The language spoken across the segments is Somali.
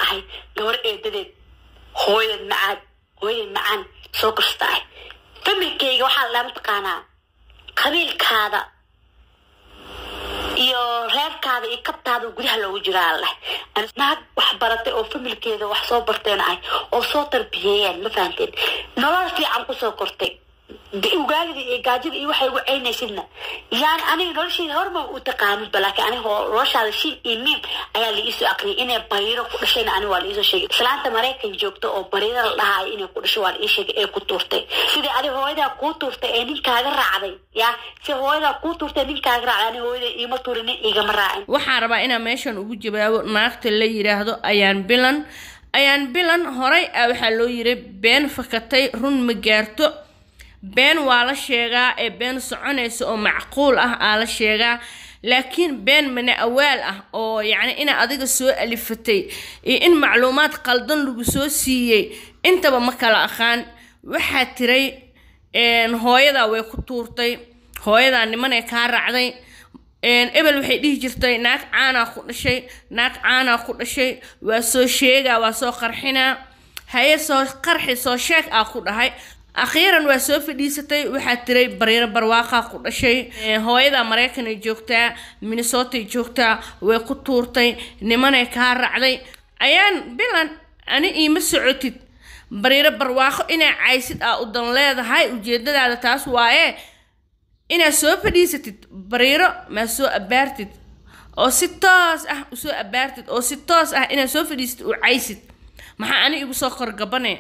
أهي دور إيداد هويد معان سوق استاي فملكيga waxa la maqaana qabiilkaada iyo reerkaada iyo kabtaada gudaha loogu jiraa leh naag wax baratay oo familkeeda wax soo barteen ay oo soo tarbiyeen ma fahanteen nolol fiican ku soo kortay ugaagida iyo gaajida iyo waxay ugu ceynaysidna yaan aniga noloshii horma u taqaan balaakiin aniga noloshaada shil iimin ayaa la isu aqriyay inay bariiro ku dhashayna aniga waa la isu sheegay islaanta Mareykan joogto oo bariiro la dhahay inay ku dhasho waa la ii sheegay ee ku tuurtay sidii adiga hooyada ku tuurtay ee ninkaaga raacday yaa si hooyada ku tuurtay ninkaaga raacday hooyada iima tuurin iga ma raacin waxaan rabaa inaan meeshan ugu jawaabo naagta la yiraahdo ayaan bilan horay waxa loo yiri been fakatay run ma gaarto been waa la sheegaa ee been soconaysa oo macquul ah la sheegaa laakiin been mana awaal ah oo yani ina adiga soo alifatay in macluumaad qaldan lagu soo siiyay intaba ma kala aqaan waxa tiray hooyada way ku tuurtay hooyada niman ay ka raacday ebel waxay dhihi jirtay naag caana ku dhashay waa soo sheega waa soo qarxina haye soo qarxi soo sheeg ku dhahay akhiran waa soo fadhiisatay waxa tiray bariiro barwaaqa ku dhashay hooyada Mareykan ay joogtaa Minnesota ay joogtaa way ku tuurtay niman ay ka raacday ayaan bilan ani ima socotid bariiro barwaaqo inay caysid u dan leedahay ujeedadaada taas waaye ina soo fadhiisatid bariiro ma soo abaartid oo si toos u soo abaartid oo si toos ina soo fadhiisatid u caysid maxaa ani igu soo qorgabane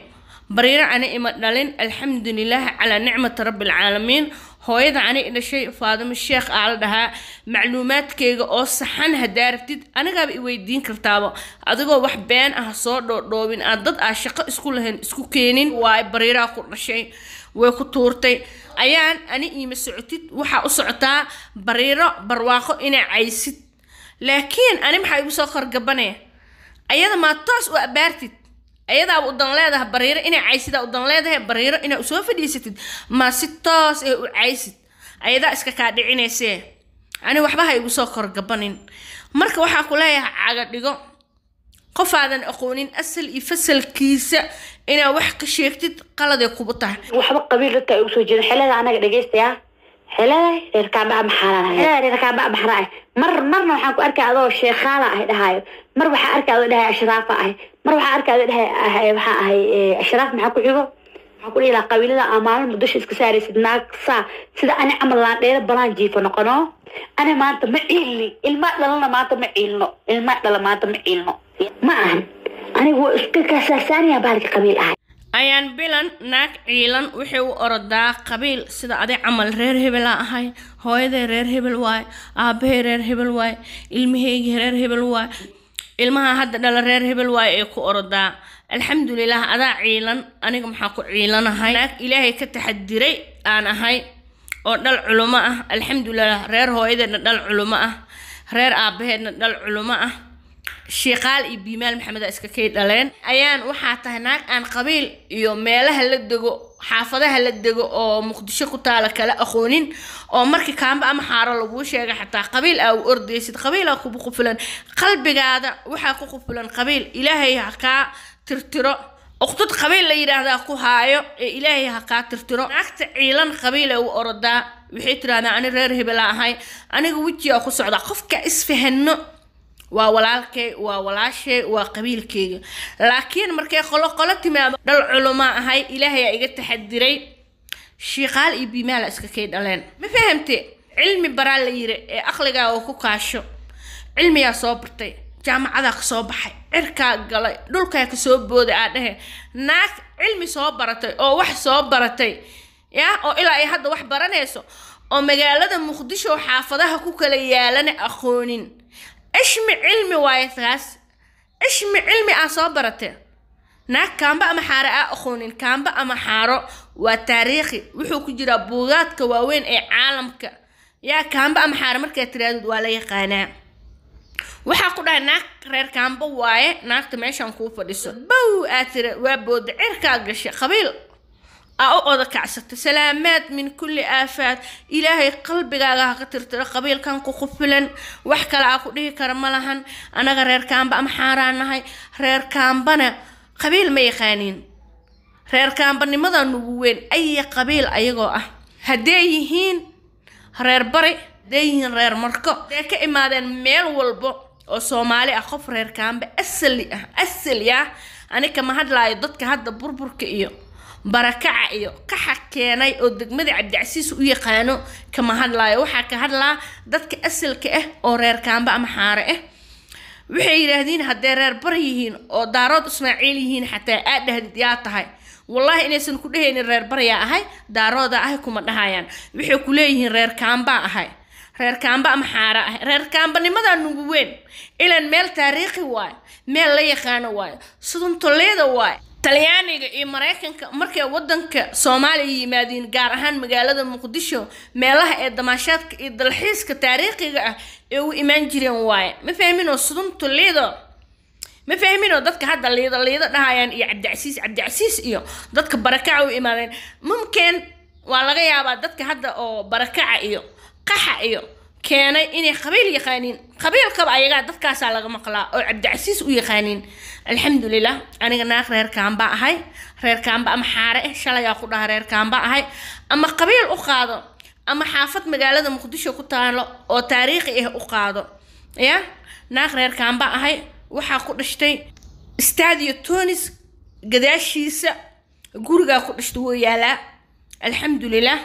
بريرة أنا إما دالين الحمد لله على نعمة رب العالمين هويدا أنا إذا شيء فاضم الشيخ أعلدها معلومات كيغا أو صحن هدارتد أنا قابل ويدين كرتابة أدقو وحبين أهصور دوبين أدد أشقا اسكولهن اسكو كينين واي بريرة أقول شيء ويكتورتي أيان أنا إما سعتد وحا أسعتا بريرة برواخو إنا عيسد لكن أنا محايب ساخر قباني أيضا ما تاس وأبارتد أيضا ودن لهذا بريرة إنا عايسة ودن لهذا بريرة إنا أسوأ فديستد ما ستاس عايسة أيضا إسكا دعيني سي أنا وحبها يبصاقر قبانين مركا وحا كلها عقد لغو قف هذا أقولين أسل يفسل كيسة إنا وحق شيكتد قلد يقوبطها وحبا قبيل رتا يوسو جيد حلالة أنا قد يا حلالة ركع بقى محارة حلالة ركع بقى محارة مرنا وحان كو أركع ذو الشيخالة هاي مر وحا أركع ذو لها أشرافة مر وحا أركع ذو لها أشراف محاكو عيبو محاكو إلى قبيلة أمام مدوش إسكساري سيدناك سيدا أنا عمل لان ليلة بلان جيفة نقنو أنا ما أنت معيلني الماء لنا ما أنت معيلنو الماء لنا ما أنت معيلنو ما أهم أنا هو إسكساساني أبالك قبيلة ayaan bilan naag ciilan wuxuu ordaa qabiil sida aday amal reer hebel ahay hooyaday reer hebel waay aabahay reer hebel waay ilmahayga reer hebel waay ilmaha hadda dhala reer hebel waay ee ku ordaa alxamdulillaah adaa ciilan aniga maxaa ku ciilanahay naag ilaahay ka taxadiray aan ahay oo dhal culimo ah alxamdulillaah reer hooyadeedna dhal culimo ah reer aabaheedna dhal culimo ah شيقال إبيمال محمد إسكاكي دالين أيان وحاته هناك أن قبيل يو ميلها لدقو حافظها لدقو أو مقدشة كتالك لا أخونين أو مركي كان بقى محارة لبوشي حتى قبيل أو أردي سيد قبيل أو كبقو فلان قلبي قادة وحاكو فلان قبيل إلهي هكا ترترو أخطط قبيل ليرا هذا هايو إلهي هكا ترترو ناكت عيلان قبيل أو أردا وحيتر أنا ريره بلا هاي أنا قوتي أخو سعودا قفك إسفهنو وولالكي وولاشي وقبيلكي لكن مركي قلت ما دل علماء هاي إلهي إيجا تحدري شيقال إبيمال إسكاكي دالين ما فهمتي علمي براليري أخلقا وكوكاشو علمي يا صوبرتي جامعة ذاك صوبحي إركا قلي دولكا كسوب بودي آده ناك علمي صوبرتي أو وح صوبرتي يا أو إلا أي حد وح برانيسو أو مقالة مقدشو حافظها كوكا ليالاني أخونين إشمي علمي وايثاس إشمي علمي أصابرته ناك كان بقى محارة أخونين كان بقى محارة وتاريخي وحو كجرا بوغات كواوين أي عالمك يا كان بقى محارة مركة ترادد ولا يقانا وحاقو ده ناك رير كان بواي ناك تماشان كوفا ديسو بو آتر وابود عركا قشي قبيل أو أذا كعست سلامات من كل آفات إلهي قلبي جاها كترتر قبيل كان قفلا وحكى لعقولي كرملهن أنا غير كان بقى محارنا هاي غير كان بنا قبيل ما يخانين غير كان بني ماذا نقول أي قبيل أيقوه هديهين غير بري هديهين غير مركو ذاك إمادن ميل والبو وصومالي أخف غير كان بأسل يا أنا كما هاد لا يضدك هاد بربرك إيو بركع إيو كحكيناي ودقمدي عبد العزيز ويقانو كما هاد لا وحا هاد لا ضدك أسل كأه أو غير كان بقى محارة وحي يراهدين هادي غير بريهين أو دارود إسماعيليهين حتى أده دياتهاي والله إني سنكودهين الرير بريا أهاي دارودا أهاي كما دهايان وحي كليهين رير كامبا أهاي رير كامبا محارة أهاي رير كامبا لماذا نقوين إلا الميل تاريخي واي ميل لا يخانو واي صدن توليدا واي talyaaniga iyo mareykanka markay wadanka Soomaaliya yimaadeen gaar ahaan magaalada Muqdisho meelaha ee damaashaadka iyo dalxiiska taariikhiga ah ee u imaan jireen waay ma fahmino suduntu liido ma fahmino dadka hadda liido dhahayaan iyo Cabdicasiis iyo dadka barakaca u imaadeen mumkin waa laga yaabaa dadka hadda oo barakaca iyo qaxa iyo keenay inay qabiil yaqaaniin qabiilkaba ayaga dadkaas laga maqlaa oo Cabdicasiis u yaqaaniin alxamdulillah aniga naaq reer kaamba ahay reer kaamba ama xaare shalay ku dhaha reer kaamba ahay ama qabiil u qaado ama xaafad magaalada Muqdisho ku taalo oo taariikhi ah u qaado ya naaq reer kaamba ahay waxa ku dhashtay stadio Tunis gadaashiisa guriga ku dhashtay oo yaala alxamdulillah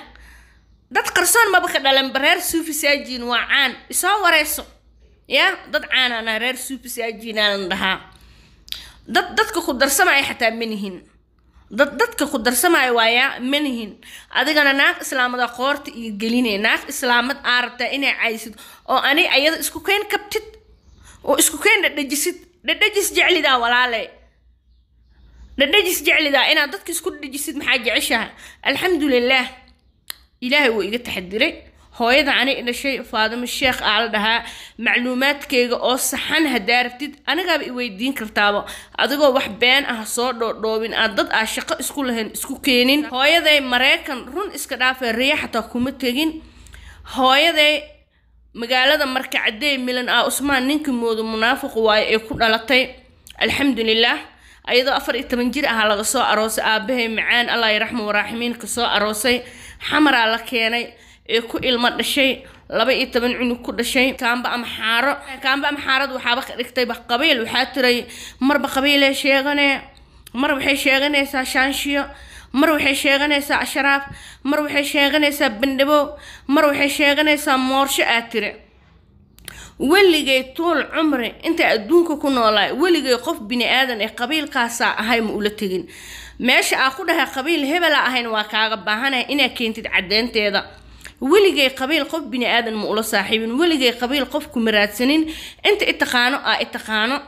dad qarsoon ma baka dhalan bareer suufi saajin waa caan isoo wareyso ya dad caan ana reer suufi saajin aan dhahaa dadka ku darsamay xataa manihin dadka ku darsamay waaya manihin adigana naaq islaamada qoorta iyo gelinay naaq islaamad aarta inay caysid oo ani ayada isku keen kabtid oo isku keen dhadhajis jeclida walaalay dhadhajis jeclida ina dadka isku dhajisid maxaa jeceshaha alxamdulillah إلهي وإيجا تحدري هويدا عني إن شيء فاضم الشيخ على ده معلومات كيجا أو صحن هدارتيد أنا جاب يويدين كرتابة أدقوا وحبان أهصار دوبين أضد أشقة إسكولهن إسكوكينين هويدا مريكان رون إسكدافة ريحة تقوم تجين هويدا مقالة مركع عدي ملن أسمان نينك مود منافق ويكون على طي الحمد لله أيضا أفر التمنجير على غصاء أروس أبيه معان الله يرحمه وراحمين كصاء أروسي حمر على كيني يكو إلمات الشيء لبا يتبنعون كل شيء كان بقى محارة وحابك اكتب قبيل وحاتري مر بقبيلة شيغاني مر بحي شيغاني سا شانشيو مر بحي شيغاني سا أشراف مر بحي شيغاني سا بندبو مر بحي شيغاني سا مورش آتري واللي جاي طول عمري انت ادونك كنولاي واللي جاي قف بني آدم قبيل كاسا هاي مقولتين ماشي اخدها قبيل هبلا اهين واكاغا باهانه انا كنت عدنتيدا واللي جاي قبيل قف بني آدم مقول صاحبين واللي جاي قبيل قف مرادسنين انت اتقانو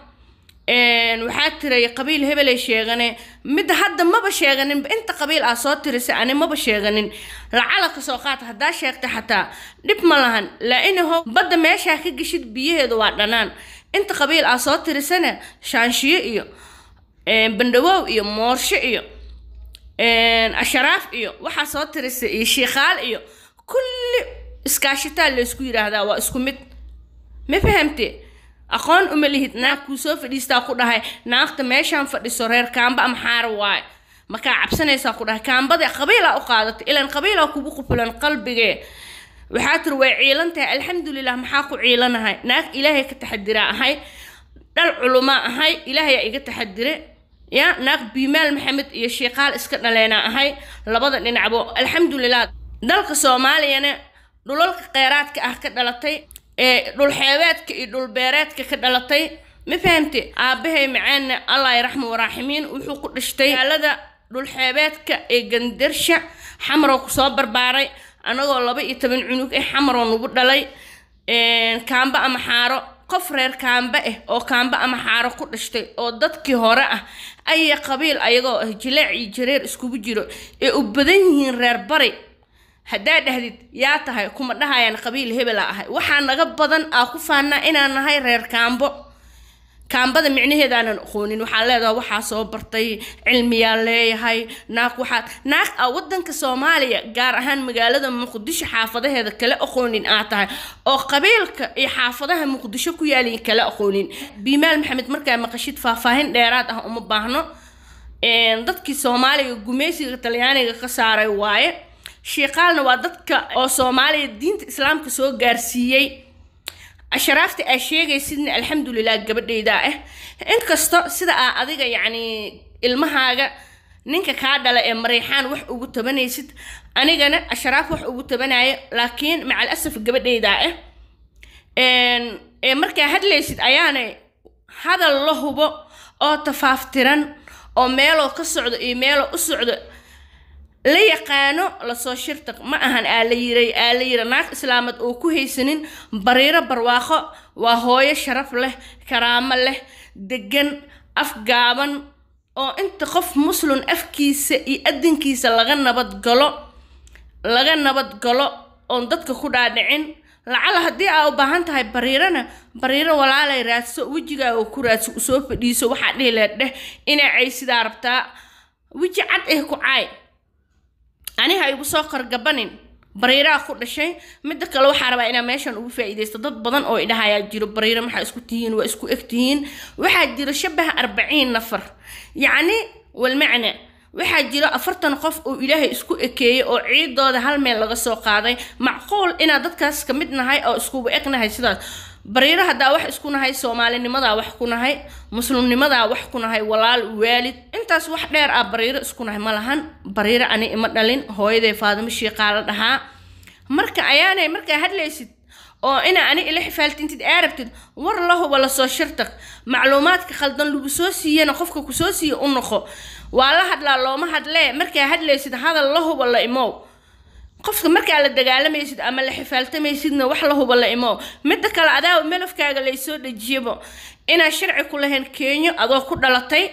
waxaa tiray qabiil hebel ay sheeganay mid hadda ma ba sheeganin inta qabiil ah soo tirisay ani ma ba sheeganin lacala ka soo qaata hadaa sheegtay xataa dib ma lahan laanahu badda meesha ka gashid biyaheedu waa dhanaan inta qabiil ah soo tirisana shaanshiyo iyo bandawow iyo moorshe iyo asharaaf iyo waxa soo tirisay iyo sheekhaal iyo kulli iskaashitaa la isku yiraahdaa waa isku mid ma fahamtay أخون أمليهت ناك وسوف ديستا كودها ناقت ماشان فديسورير كامبا أمحار واي مكا عبسنا يساقودها كامبا دي قبيلة أقادت إلا قبيلة كوبوكو فلان قلبي وحاتر وعيلانتها الحمد لله محاكو عيلانها ناك إلهي كتحدراء هاي العلماء هاي إلهي إيجا تحدراء يا ناك بيمال محمد يا شيقال اسكتنا لنا هاي لبضا ننعبو الحمد لله دالك سومالي يعني دولالك قيراتك أحكت دالتي دول حيواتك دول بيراتك كدلتي ما فهمتي ابهي معانا الله يرحمه وراحمين وحقوق دشتي هذا دول حيواتك قندرشه حمرو كسو برباري انغو لبا 10 عنق حمرو نوبو دلي كانبا ama xaaro qof reer kaanba oo kaanba ama xaaro ku dhashtay oo dadkii hore ah ay qabiil ayagoo jilaac iyo jareer isku jiro ee u badan yihiin reer bari hadaa dhahdid yaa tahay kuma dhahayaan qabiil hebel ah waxa naga badan ku faana inaan nahay reer kaambo kaambada micnaheedaanan aqoonin waxaa leedahay waxaa soo bartay cilmiyaa leeyahay naag wadanka Soomaaliya gaar ahaan magaalada Muqdisho xaafadaheeda kala aqoonin aad tahay oo qabiilka iyo xaafadaha Muqdisho ku yaalin kala aqoonin Bimaal Maxamed markaa maqashid faahfaahin dheeraad ah uma baahno dadkii Soomaaliga gumeysiga Talyaaniga ka saaray waaye sheeqaalna waa dadka oo Soomaaliya diinta Islaamka soo gaarsiiyay asharaafta ay sheegaysidna alxamdulillah gabadheeda inkasto sida adiga yani ilmahaaga ninka ka dhala ee Mareexaan wax ugu tabanaysid anigana asharaaf wax ugu tabanaayo laakiin macal asaf gabadheeda markaa hadlaysid ayaana hadal la hubo oo tafaaftiran oo meelo ka socdo iyo meelo u socdo la yaqaano la soo shirtaq ma ahan aala yiri naag islaamad oo ku haysanin bariiro barwaaqo waa hooyo sharaf leh karaamo leh degan afgaaban oo inta qof muslim afkiisa iyo adinkiisa laga nabad galo oo dadka ku dhaadhicin lacala hadii ay u baahan tahay bariiro walaalay raadso wajiga oo ku raadso soo fadhiiso waxa dhileedeh inay ay sida rabtaa wiji cad ku caay aniga igu soo qargabanin bariira ku dhashay mid kale waxa rabaa inaan meeshan ugu faa'iideysto dad badan oo idhaaya jiro bariira maxay isku tihiin waa isku egtihiin waxa jiro shabaha 40 nafar yani wal macna waxa jiro 40 qof oo Ilaahay isku ekeeyay oo ciidooda hal meel laga soo qaaday macquul ina dadkaas ka mid nahay oo isku egnahay sidaas bariira hada wax isku nahay Soomaalinimada wax ku nahay muslimnimada wax ku nahay walaal waalid intaas wax dheer bariira isku nahay malahan bariira ani ima dhalin hooyaday Faadimo Sheeqaal dhahaa marka ayaanay marka hadlaysid oo ina ani ila xifaaltintid arabtid war lahu wala soo shirtaq macluumaadka khaldan lagu soo siiyana qofka ku soo siiyo u noqo wala hadlaa looma hadlee marka hadlaysid hadal lahu wala imo qofka marka la dagaalamaysid ama la xifaaltamaysidna wax la hubo la imo mid kale adaa melafkaaga la soo dhajiyabo ina sharci ku lahayn Kenya adoo ku dhalatay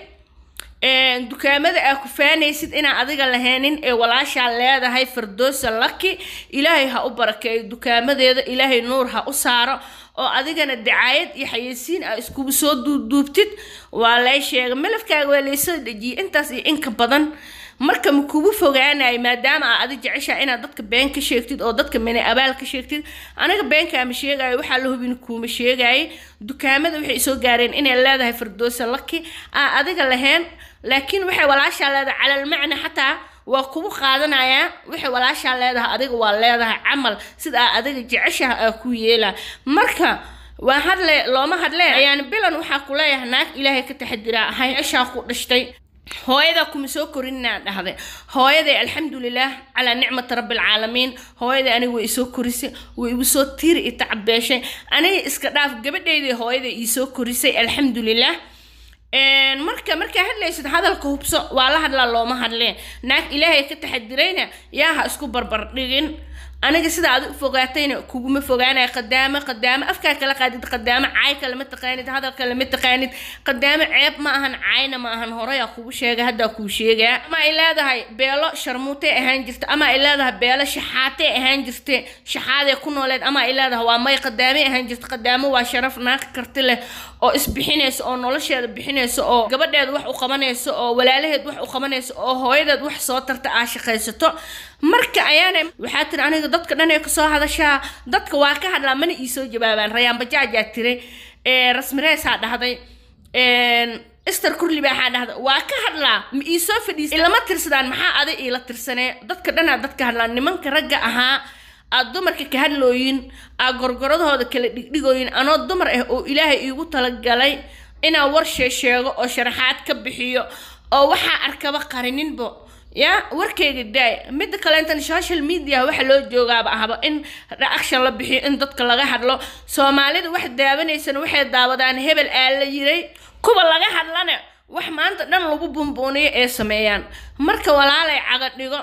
dukaamada ay ku faanaysid ina adiga laheenin ee walaasha leedahay Firdaws Laki Ilaahay ha u barakeeyo dukaamadeeda Ilaahay nuur ha u saaro oo adigana dacaayad iyo xayeysiin ay isku soo duubtid waa la sheegay melafkaaga waa la soo dhajiyay intaas iyo in ka badan marka kugu fogaanay maadaama aad jeceshaa inaad dadka been ka sheegtid oo dadka mene abaal ka sheegtid aniga beenka ma sheegay waxa la hubin kuma sheegay dukaamada waxay soo gaareen inay leedahay Firdaws Laki adiga laheen laakiin waxay walaasha leedahay calal macna xataa waa kugu qaadanaya waxay walaasha leedahay adiga waa leedahay amal sida adiga jeceshaa ku yeela marka waa hadle looma hadle ayaan bilan waxa ku leeyahay naag Ilaahay ka taxadiraa hay asha ku dhashtay hooyada kuma soo korinna dhahday hooyada alxamdulillah ala nicmat rabbil alamin hooyada anigu way soo korisay way igu soo tiir itacabeeshay aniga iska dhaaf gabadheedii hooyada ii soo korisay alxamdulillah marka hadlaysid hadalka hubso waa la hadla looma hadleen naag Ilaahay ka taxadirayna yaa ha isku barbar dhigin aniga sida aad u fogaatayna kuguma fogaanay qadaama afka kala qaadid qadaama caay kala ma taqaanid hadalka lama taqaanid qadaama ceeb ma ahan caayna ma ahan horaya kugu sheegay hada ku sheegay ama ilaadahay beelo sharmuute ahaan jirta ama ilaadahay beelo shaxaate ahaan jirta shaxaade ku nooleed ama ilaadahay waa may qadaame ahaan jirta qadaamo waa sharaf naag karti leh oo isbixinayso oo nolosheeda bixinayso oo gabadheeda wax u qabanayso oo walaalaheed wax u qabanayso oo hooyadeed wax soo tarta shaqaysato marka ayaana waxa tir aniga dadka dhan ee ka soo hadashaa dadka waa ka hadlaa mana ii soo jawaabaan rayaan bajaaja tiray rasmireesa dhahday Esther Kurli baa dhahday waa ka hadlaa ma ii soo fadhiisay ilama tirsadaan maxaa aday ila tirsanay dadka dhan dadka hadlaa nimanka ragga ahaa dumarka ka hadlooyin gorgoradooda kala dhigdhigooyin anoo dumar ah oo Ilaahay iigu tala galay ina war sheego oo sharaxaad ka bixiyo oo waxa arkaba qarininbo ya warkayga daay mid kale inta social media waxa loo joogaaba ahaba in reaction la bixiyo in dadka laga hadlo Soomaalida wax daawanaysan waxay daawadaan hebel la yiray kuba laga hadlana wax maanta dhan lagu bumbuuniyo ee sameeyaan marka walaalay caga dhigo